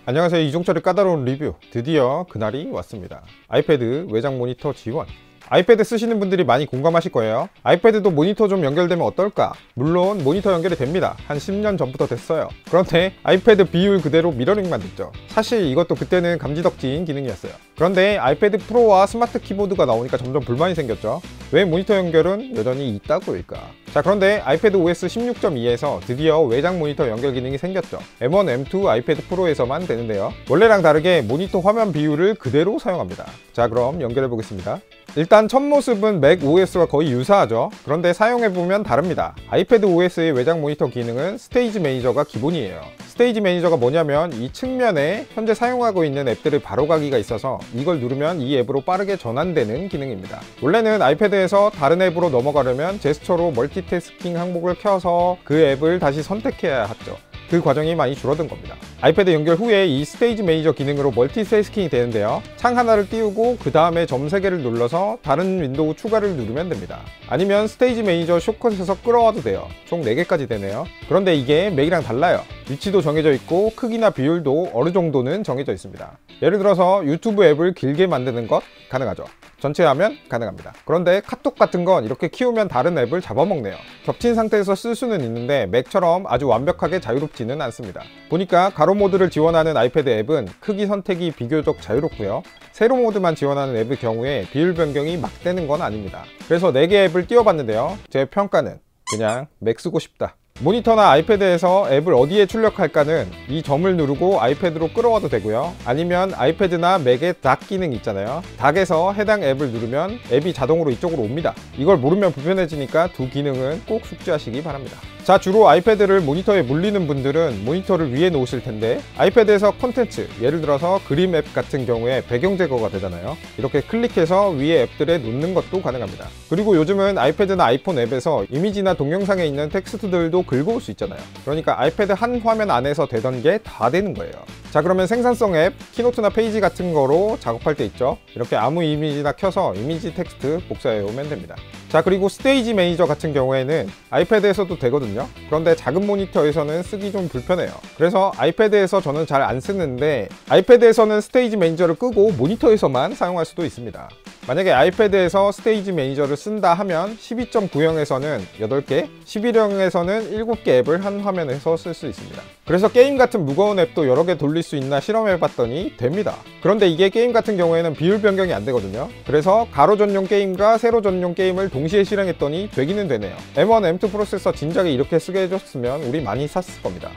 안녕하세요. 이종철의 까다로운 리뷰, 드디어 그날이 왔습니다. 아이패드 외장 모니터 지원. 아이패드 쓰시는 분들이 많이 공감하실 거예요. 아이패드도 모니터 좀 연결되면 어떨까? 물론 모니터 연결이 됩니다. 한 10년 전부터 됐어요. 그런데 아이패드 비율 그대로 미러링만 됐죠. 사실 이것도 그때는 감지덕지인 기능이었어요. 그런데 아이패드 프로와 스마트 키보드가 나오니까 점점 불만이 생겼죠. 왜 모니터 연결은 여전히 있다고일까? 자, 그런데 아이패드 OS 16.2에서 드디어 외장 모니터 연결 기능이 생겼죠. M1, M2 아이패드 프로에서만 되는데요. 원래랑 다르게 모니터 화면 비율을 그대로 사용합니다. 자, 그럼 연결해 보겠습니다. 일단 첫 모습은 맥 OS와 거의 유사하죠. 그런데 사용해보면 다릅니다. 아이패드 OS의 외장 모니터 기능은 스테이지 매니저가 기본이에요. 스테이지 매니저가 뭐냐면 이 측면에 현재 사용하고 있는 앱들의 바로가기가 있어서 이걸 누르면 이 앱으로 빠르게 전환되는 기능입니다. 원래는 아이패드에서 다른 앱으로 넘어가려면 제스처로 멀티태스킹 항목을 켜서 그 앱을 다시 선택해야 하죠. 그 과정이 많이 줄어든 겁니다. 아이패드 연결 후에 이 스테이지 매니저 기능으로 멀티태스킹이 되는데요. 창 하나를 띄우고 그 다음에 점 3개를 눌러서 다른 윈도우 추가를 누르면 됩니다. 아니면 스테이지 매니저 숏컷에서 끌어와도 돼요. 총 4개까지 되네요. 그런데 이게 맥이랑 달라요. 위치도 정해져 있고 크기나 비율도 어느 정도는 정해져 있습니다. 예를 들어서 유튜브 앱을 길게 만드는 것 가능하죠. 전체 화면 가능합니다. 그런데 카톡 같은 건 이렇게 키우면 다른 앱을 잡아먹네요. 겹친 상태에서 쓸 수는 있는데 맥처럼 아주 완벽하게 자유롭지는 않습니다. 보니까 가로 모드를 지원하는 아이패드 앱은 크기 선택이 비교적 자유롭고요. 세로 모드만 지원하는 앱의 경우에 비율 변경이 막 되는 건 아닙니다. 그래서 4개 앱을 띄워봤는데요. 제 평가는 그냥 맥 쓰고 싶다. 모니터나 아이패드에서 앱을 어디에 출력할까는 이 점을 누르고 아이패드로 끌어와도 되고요. 아니면 아이패드나 맥의 닥 기능 있잖아요. 닥에서 해당 앱을 누르면 앱이 자동으로 이쪽으로 옵니다. 이걸 모르면 불편해지니까 두 기능은 꼭 숙지하시기 바랍니다. 자, 주로 아이패드를 모니터에 물리는 분들은 모니터를 위에 놓으실 텐데 아이패드에서 콘텐츠, 예를 들어서 그림 앱 같은 경우에 배경 제거가 되잖아요. 이렇게 클릭해서 위에 앱들에 놓는 것도 가능합니다. 그리고 요즘은 아이패드나 아이폰 앱에서 이미지나 동영상에 있는 텍스트들도 긁어올 수 있잖아요. 그러니까 아이패드 한 화면 안에서 되던 게 다 되는 거예요. 자, 그러면 생산성 앱, 키노트나 페이지 같은 거로 작업할 때 있죠. 이렇게 아무 이미지나 켜서 이미지 텍스트 복사해 오면 됩니다. 자, 그리고 스테이지 매니저 같은 경우에는 아이패드에서도 되거든요. 그런데 작은 모니터에서는 쓰기 좀 불편해요. 그래서 아이패드에서 저는 잘 안 쓰는데 아이패드에서는 스테이지 매니저를 끄고 모니터에서만 사용할 수도 있습니다. 만약에 아이패드에서 스테이지 매니저를 쓴다 하면 12.9형에서는 8개, 11형에서는 7개 앱을 한 화면에서 쓸 수 있습니다. 그래서 게임 같은 무거운 앱도 여러 개 돌릴 수 있나 실험해봤더니 됩니다. 그런데 이게 게임 같은 경우에는 비율 변경이 안 되거든요. 그래서 가로 전용 게임과 세로 전용 게임을 동시에 실행했더니 되기는 되네요. M1, M2 프로세서 진작에 이렇게 쓰게 해줬으면 우리 많이 샀을 겁니다.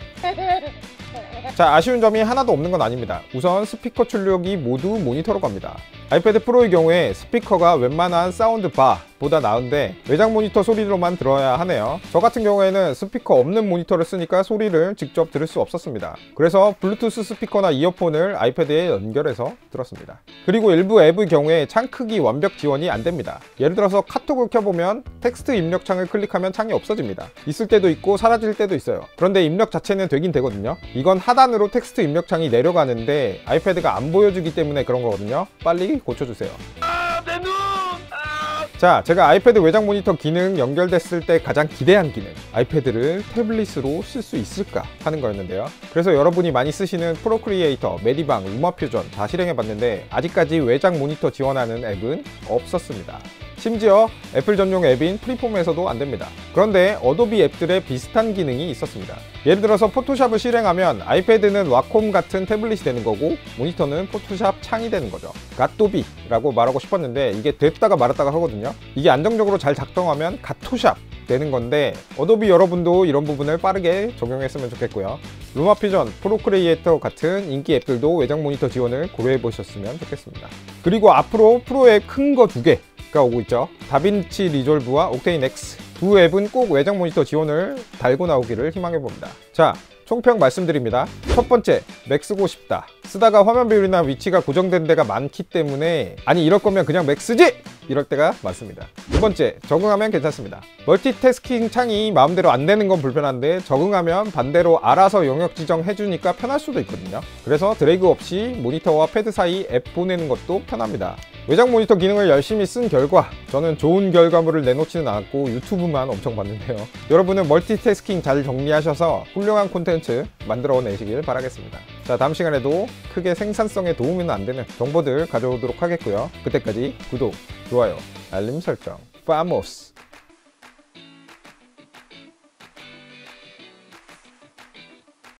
자, 아쉬운 점이 하나도 없는 건 아닙니다. 우선 스피커 출력이 모두 모니터로 갑니다. 아이패드 프로의 경우에 스피커가 웬만한 사운드 바보다 나은데 외장 모니터 소리로만 들어야 하네요. 저 같은 경우에는 스피커 없는 모니터를 쓰니까 소리를 직접 들을 수 없었습니다. 그래서 블루투스 스피커나 이어폰을 아이패드에 연결해서 들었습니다. 그리고 일부 앱의 경우에 창 크기 완벽 지원이 안 됩니다. 예를 들어서 카톡을 켜보면 텍스트 입력 창을 클릭하면 창이 없어집니다. 있을 때도 있고 사라질 때도 있어요. 그런데 입력 자체는 되긴 되거든요. 이건 하단으로 텍스트 입력 창이 내려가는데 아이패드가 안 보여주기 때문에 그런 거거든요. 빨리 고쳐주세요. 내 눈! 자, 제가 아이패드 외장 모니터 기능 연결됐을 때 가장 기대한 기능, 아이패드를 태블릿으로 쓸 수 있을까 하는 거였는데요. 그래서 여러분이 많이 쓰시는 프로크리에이터, 메디방, 루마퓨전 다 실행해봤는데 아직까지 외장 모니터 지원하는 앱은 없었습니다. 심지어 애플 전용 앱인 프리폼에서도 안됩니다. 그런데 어도비 앱들의 비슷한 기능이 있었습니다. 예를 들어서 포토샵을 실행하면 아이패드는 와콤 같은 태블릿이 되는 거고 모니터는 포토샵 창이 되는 거죠. 갓도비라고 말하고 싶었는데 이게 됐다가 말았다가 하거든요. 이게 안정적으로 잘 작동하면 갓토샵 되는 건데 어도비 여러분도 이런 부분을 빠르게 적용했으면 좋겠고요. 루마퓨전, 프로크리에이터 같은 인기 앱들도 외장 모니터 지원을 고려해 보셨으면 좋겠습니다. 그리고 앞으로 프로 앱 큰 거 2개가 오고 있죠. 다빈치 리졸브와 옥테인 X 두 앱은 꼭 외장 모니터 지원을 달고 나오기를 희망해 봅니다. 자, 총평 말씀드립니다. 첫 번째, 맥 쓰고 싶다. 쓰다가 화면 비율이나 위치가 고정된 데가 많기 때문에 아니 이럴 거면 그냥 맥 쓰지! 이럴 때가 많습니다. 두 번째, 적응하면 괜찮습니다. 멀티태스킹 창이 마음대로 안 되는 건 불편한데 적응하면 반대로 알아서 영역 지정해주니까 편할 수도 있거든요. 그래서 드래그 없이 모니터와 패드 사이 앱 보내는 것도 편합니다. 외장 모니터 기능을 열심히 쓴 결과 저는 좋은 결과물을 내놓지는 않았고 유튜브만 엄청 봤는데요. 여러분은 멀티태스킹 잘 정리하셔서 훌륭한 콘텐츠 만들어 내시길 바라겠습니다. 자, 다음 시간에도 크게 생산성에 도움은 안 되는 정보들 가져오도록 하겠고요. 그때까지 구독, 좋아요, 알림 설정, 파모스!